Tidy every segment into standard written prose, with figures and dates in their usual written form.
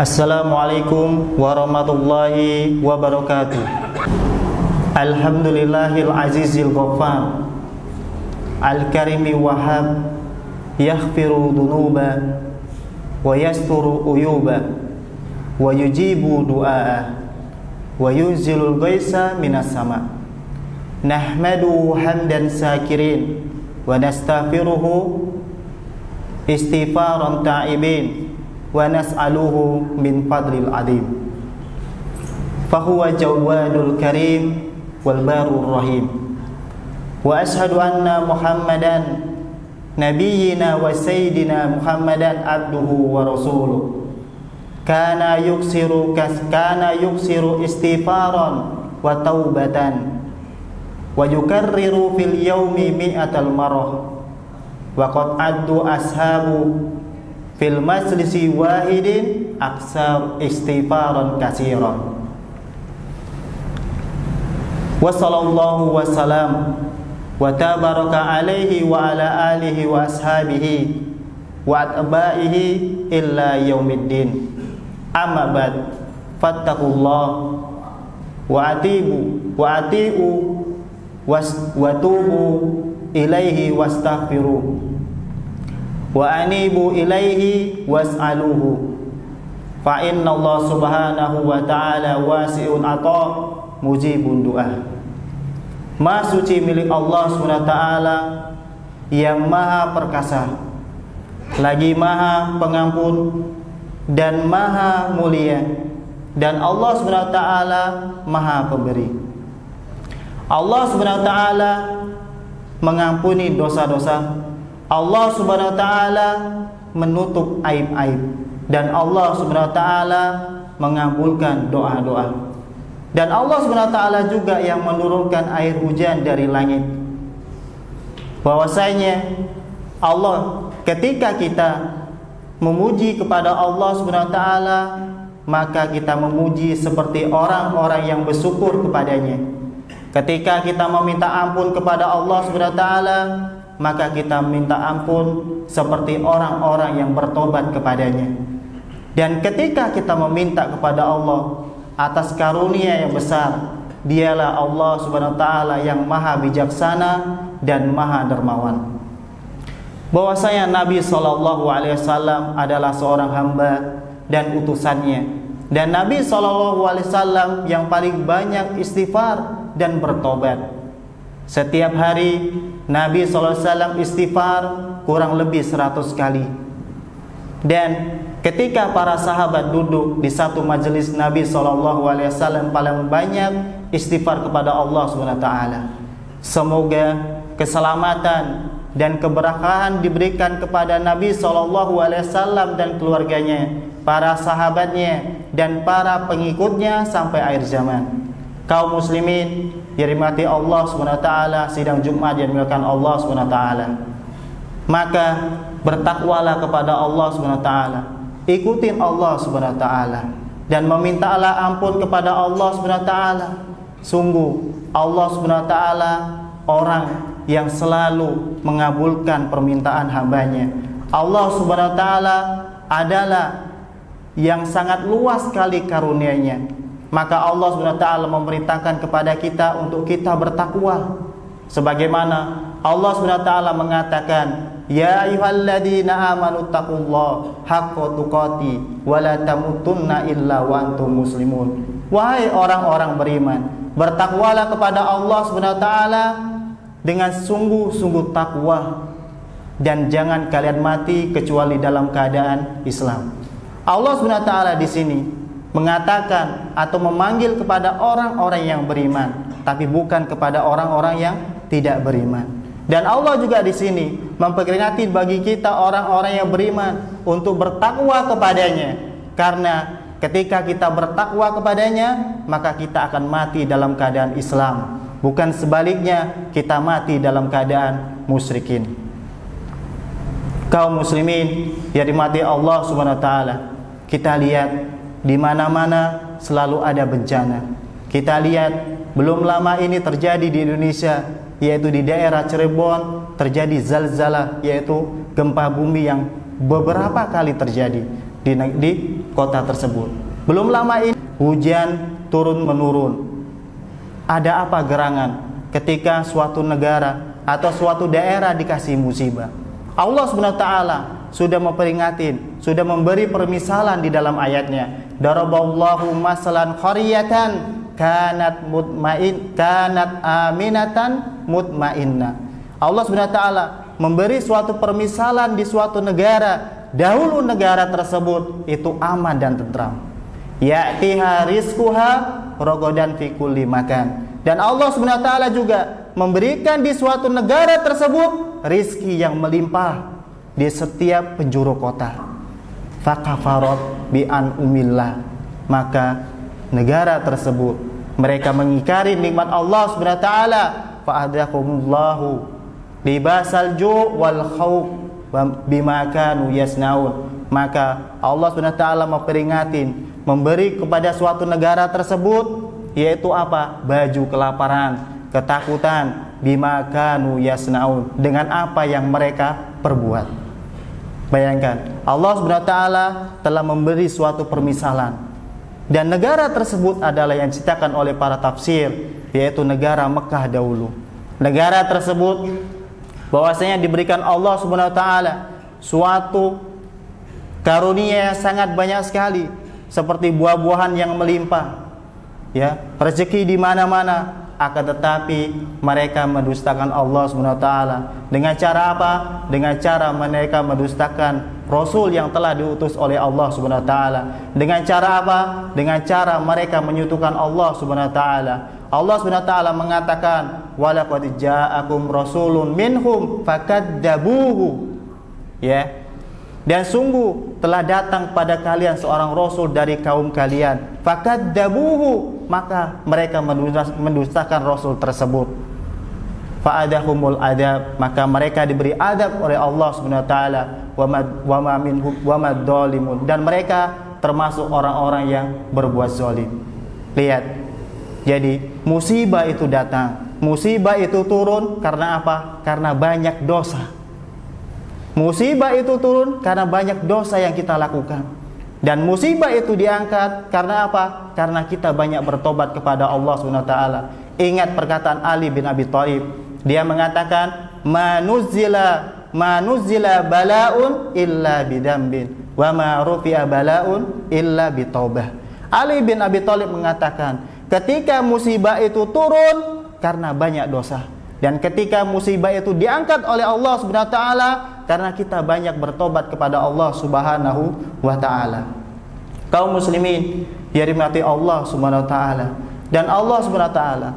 Assalamualaikum warahmatullahi wabarakatuh. Alhamdulillahil azizil ghaffar, al-karimi wahhab, yaghfiru dunuba wa yasturu uyuba wa yujibu du'a wa yunzilul ghaisa minas sama. Nahmadu hamdan sakirin wa nastaghfiruhu istighfaran ta'ibin wa nas'aluhu min fadlil adim. Fahuwa jawadul karim wal barur rahim. Wa ashhadu anna Muhammadan nabiyyina wa sayyidina Muhammadan abduhu wa rasuluh. Kana yuksiru istighfaran wa taubatan wa yukarriru fil yaumi mi'atal marrah. Wa qad addu ashabu fil majlisi wahidin aksar istighfaran katsiran. Wa sallallahu wa salam wa tabaraka alaihi wa ala alihi wa ashabihi wa atba'ihi illa yaumiddin. Amma ba'd, fattaqullah wa atibu wa atiu wa tubu ilaihi wastaghfiruh wa anibu ilaihi was'aluhu fa inna Allah subhanahu wa ta'ala wasi'un ata mujibun du'a. Maha suci milik Allah SWT yang maha perkasa, lagi maha pengampun dan maha mulia, dan Allah SWT maha pemberi. Allah SWT mengampuni dosa-dosa, Allah Subhanahu wa ta'ala menutup aib-aib, dan Allah Subhanahu wa ta'ala mengabulkan doa-doa. Dan Allah Subhanahu wa ta'ala juga yang menurunkan air hujan dari langit. Bahwasanya Allah, ketika kita memuji kepada Allah Subhanahu wa ta'ala, maka kita memuji seperti orang-orang yang bersyukur kepadanya. Ketika kita meminta ampun kepada Allah Subhanahu wa ta'ala, maka kita minta ampun seperti orang-orang yang bertobat kepadanya. Dan ketika kita meminta kepada Allah atas karunia yang besar, dialah Allah Subhanahu wa ta'ala yang maha bijaksana dan maha dermawan. Bahwasanya Nabi SAW adalah seorang hamba dan utusannya, dan Nabi SAW yang paling banyak istighfar dan bertobat. Setiap hari Nabi SAW istighfar kurang lebih 100 kali. Dan ketika para sahabat duduk di satu majelis, Nabi SAW paling banyak istighfar kepada Allah SWT. Semoga keselamatan dan keberkahan diberikan kepada Nabi SAW dan keluarganya, para sahabatnya, dan para pengikutnya sampai akhir zaman. Kaum muslimin dirahmati Allah SWT, sidang Jumat yang dimuliakan Allah SWT, maka bertakwalah kepada Allah SWT, ikutin Allah SWT, dan memintalah ampun kepada Allah SWT. Sungguh Allah SWT orang yang selalu mengabulkan permintaan hambanya. Allah SWT adalah yang sangat luas sekali karunia-Nya. Maka Allah SWT memerintahkan kepada kita untuk kita bertakwa, sebagaimana Allah SWT mengatakan, ya ayyuhalladzina amanu taqullaha haqqa tuqatih wa la tamutunna illa wa antum muslimun. Wahai orang-orang beriman, bertakwalah kepada Allah SWT dengan sungguh-sungguh takwa, dan jangan kalian mati kecuali dalam keadaan Islam. Allah SWT di sini mengatakan atau memanggil kepada orang-orang yang beriman, tapi bukan kepada orang-orang yang tidak beriman. Dan Allah juga di sini memperingati bagi kita orang-orang yang beriman untuk bertakwa kepadanya, karena ketika kita bertakwa kepadanya, maka kita akan mati dalam keadaan Islam, bukan sebaliknya kita mati dalam keadaan musyrikin. Kaum muslimin yang dimati Allah Subhanahu wa ta'ala, kita lihat di mana-mana selalu ada bencana. Kita lihat belum lama ini terjadi di Indonesia, yaitu di daerah Cirebon terjadi zalzalah, yaitu gempa bumi yang beberapa kali terjadi. di kota tersebut. Belum lama ini hujan turun menurun. Ada apa gerangan ketika suatu negara atau suatu daerah dikasih musibah? Allah Subhanahu wa taala sudah memperingatin, sudah memberi permisalan di dalam ayatnya. Daraballahu masalan qaryatan kanat aminatan mutmainnah. Allah Subhanahu wa taala memberi suatu permisalan di suatu negara. Dahulu negara tersebut itu aman dan tentram. Ya'tiha rizquha ragadan fi kulli makan. Dan Allah Subhanahu wa taala juga memberikan di suatu negara tersebut rizki yang melimpah di setiap penjuru kota. Fakafarat bi an umillah. Maka negara tersebut mereka mengingkari nikmat Allah Subhanahu wa taala. Fa'adakumullahu libasal ju' wal khauf bima kanu yasnaun. Maka Allah Subhanahu wa taala memperingatin, memberi kepada suatu negara tersebut yaitu apa? Baju kelaparan, ketakutan, bima kanu yasnaun, dengan apa yang mereka perbuat. Bayangkan, Allah Subhanahu wa taala telah memberi suatu permisalan, dan negara tersebut adalah yang diceritakan oleh para tafsir, yaitu negara Mekah dahulu. Negara tersebut bahwasanya diberikan Allah Subhanahu wa taala suatu karunia yang sangat banyak sekali, seperti buah-buahan yang melimpah, ya, rezeki di mana-mana. Akan tetapi mereka mendustakan Allah Subhanahu wa taala. Dengan cara apa? Dengan cara mereka mendustakan Rasul yang telah diutus oleh Allah Subhanahu wa taala. Dengan cara apa? Dengan cara mereka menyekutukan Allah Subhanahu wa taala. Allah Subhanahu wa taala mengatakan, "Walaqad ja'akum rasulun minhum fakadzabuhu." Ya. Dan sungguh telah datang pada kalian seorang rasul dari kaum kalian, fakadzabuhu, maka mereka mendustakan rasul tersebut. Fa'adahumul adab, maka mereka diberi adab oleh Allah Subhanahu wa taala. Wa ma dzalimun, dan mereka termasuk orang-orang yang berbuat zalim. Lihat. Jadi musibah itu datang, musibah itu turun karena apa? Karena banyak dosa. Musibah itu turun karena banyak dosa yang kita lakukan. Dan musibah itu diangkat karena apa? Karena kita banyak bertobat kepada Allah Subhanahu wa taala. Ingat perkataan Ali bin Abi Thalib. Dia mengatakan, "Manuzila bala'un illa bidambin, wa ma rufi'a bala'un illa bitaubah." Ali bin Abi Thalib mengatakan, ketika musibah itu turun karena banyak dosa, dan ketika musibah itu diangkat oleh Allah Subhanahu wa taala karena kita banyak bertobat kepada Allah Subhanahu wa taala. Kaum muslimin yang dirahmati Allah Subhanahu wa taala, dan Allah Subhanahu wa taala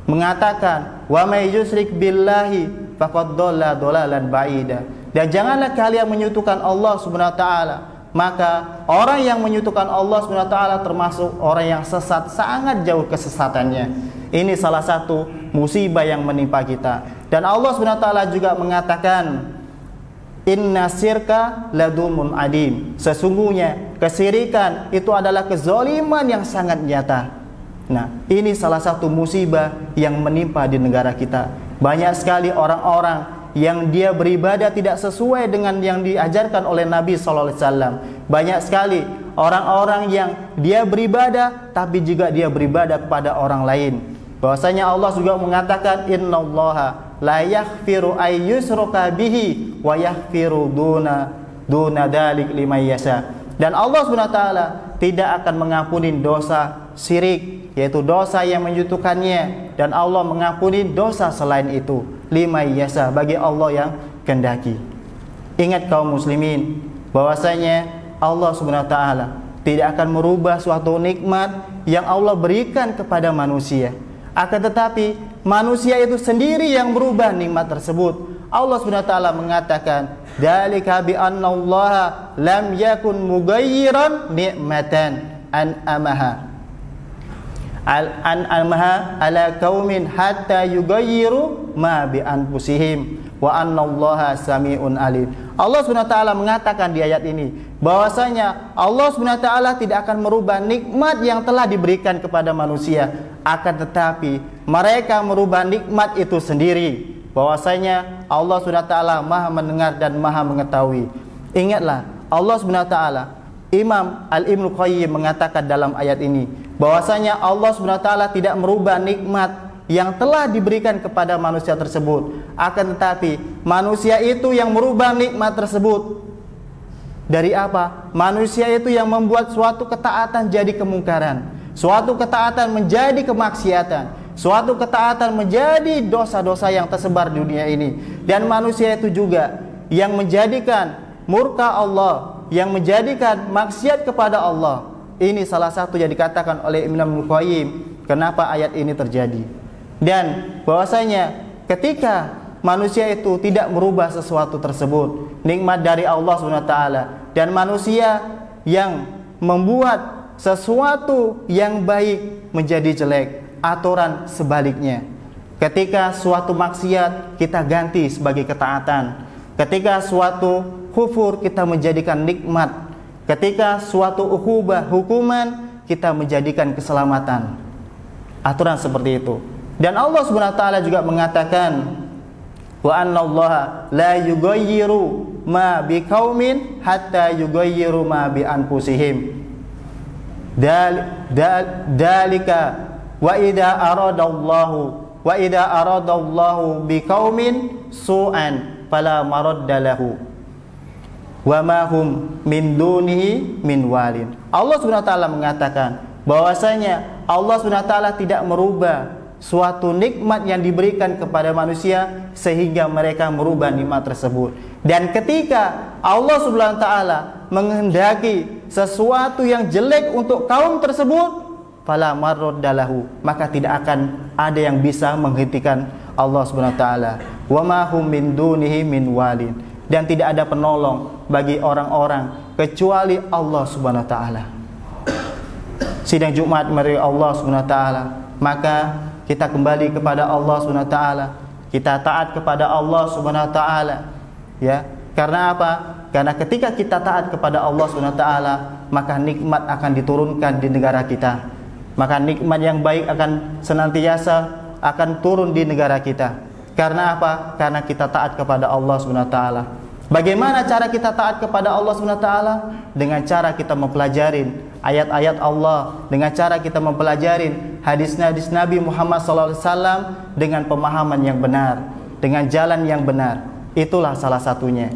mengatakan, "Wa may yusyrik billahi faqad dhalla dhalalan ba'ida." Dan janganlah kalian menyekutukan Allah Subhanahu wa taala, maka orang yang menyekutukan Allah Subhanahu wa taala termasuk orang yang sesat, sangat jauh kesesatannya. Ini salah satu musibah yang menimpa kita. Dan Allah Subhanahu wa taala juga mengatakan, "Inna syirka ladumun adim." Sesungguhnya kesirikan itu adalah kezaliman yang sangat nyata. Nah, ini salah satu musibah yang menimpa di negara kita. Banyak sekali orang-orang yang dia beribadah tidak sesuai dengan yang diajarkan oleh Nabi sallallahu alaihi wasallam. Banyak sekali orang-orang yang dia beribadah tapi juga dia beribadah kepada orang lain. Bahwasanya Allah juga mengatakan, "Innallaha la yaghfiru ay yushraka bihi wa yaghfiru duna dzalik liman yasha." Dan Allah Subhanahu wa taala tidak akan mengampuni dosa syirik, yaitu dosa yang menyekutukannya, dan Allah mengampuni dosa selain itu, liman yasha, bagi Allah yang kehendaki. Ingat kaum muslimin, bahwasanya Allah Subhanahu wa taala tidak akan merubah suatu nikmat yang Allah berikan kepada manusia. Akan tetapi manusia itu sendiri yang berubah nikmat tersebut. Allah Subhanahu wa taala mengatakan, "Dzalika bi annallaha lam yakun mughayyiran ni'matan an'amaha ala qaumin hatta yughayyiru ma bi anfusihim wa annallaha sami'un alim." Allah Subhanahu wa taala mengatakan di ayat ini bahwasanya Allah Subhanahu wa taala tidak akan merubah nikmat yang telah diberikan kepada manusia, akan tetapi mereka merubah nikmat itu sendiri. Bahwasanya Allah Subhanahu wa taala Maha mendengar dan Maha mengetahui. Ingatlah, Allah Subhanahu wa taala Imam Al-Ibnu Qayyim mengatakan dalam ayat ini bahwasanya Allah Subhanahu wa taala tidak merubah nikmat yang telah diberikan kepada manusia tersebut, akan tetapi manusia itu yang merubah nikmat tersebut. Dari apa? Manusia itu yang membuat suatu ketaatan jadi kemungkaran, suatu ketaatan menjadi kemaksiatan, suatu ketaatan menjadi dosa-dosa yang tersebar di dunia ini. Dan manusia itu juga yang menjadikan murka Allah, yang menjadikan maksiat kepada Allah. Ini salah satu yang dikatakan oleh Imam Al-Qayyim kenapa ayat ini terjadi. Dan bahwasanya ketika manusia itu tidak merubah sesuatu tersebut, nikmat dari Allah SWT, dan manusia yang membuat sesuatu yang baik menjadi jelek, aturan sebaliknya. Ketika suatu maksiat kita ganti sebagai ketaatan, ketika suatu kufur kita menjadikan nikmat, ketika suatu hukuman kita menjadikan keselamatan. Aturan seperti itu. Dan Allah Subhanahu wa taala juga mengatakan, wa annallaha la yughayyiru ma biqaumin hatta yughayyiru ma bi anfusihim. Dalika wa idza aradallahu biqaumin su'an fala maradda lahu wa ma hum min dunihi min walin. Allah Subhanahu wa taala mengatakan bahwasanya Allah Subhanahu wa taala tidak merubah suatu nikmat yang diberikan kepada manusia sehingga mereka merubah nikmat tersebut. Dan ketika Allah Subhanahu wa taala menghendaki sesuatu yang jelek untuk kaum tersebut, fala maraddalahu, maka tidak akan ada yang bisa menghentikan Allah Subhanahu wa taala. Wa ma hum min dunihi min walin, dan tidak ada penolong bagi orang-orang kecuali Allah Subhanahu wa taala. Sidang Jumat mari Allah Subhanahu wa taala, maka kita kembali kepada Allah Subhanahu wa taala, kita taat kepada Allah Subhanahu wa taala, ya. Karena apa? Karena ketika kita taat kepada Allah Subhanahu wa taala, maka nikmat akan diturunkan di negara kita. Maka nikmat yang baik akan senantiasa akan turun di negara kita. Karena apa? Karena kita taat kepada Allah Subhanahu wa taala. Bagaimana cara kita taat kepada Allah Subhanahu wa taala? Dengan cara kita mempelajarin ayat-ayat Allah, dengan cara kita mempelajarin hadis-hadis Nabi Muhammad SAW dengan pemahaman yang benar, dengan jalan yang benar. Itulah salah satunya.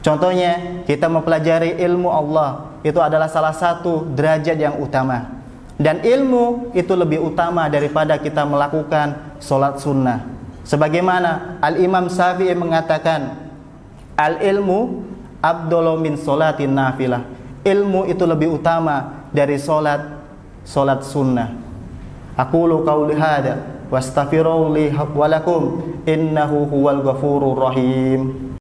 Contohnya, kita mempelajari ilmu Allah, itu adalah salah satu derajat yang utama. Dan ilmu itu lebih utama daripada kita melakukan sholat sunnah. Sebagaimana Al-Imam Syafi'i mengatakan, al-ilmu afdalu min sholatin nafilah. Ilmu itu lebih utama dari sholat sunnah. Aqulu qauli hadza wastaghfiru li wa lakum innahu huwal ghafurur rahim.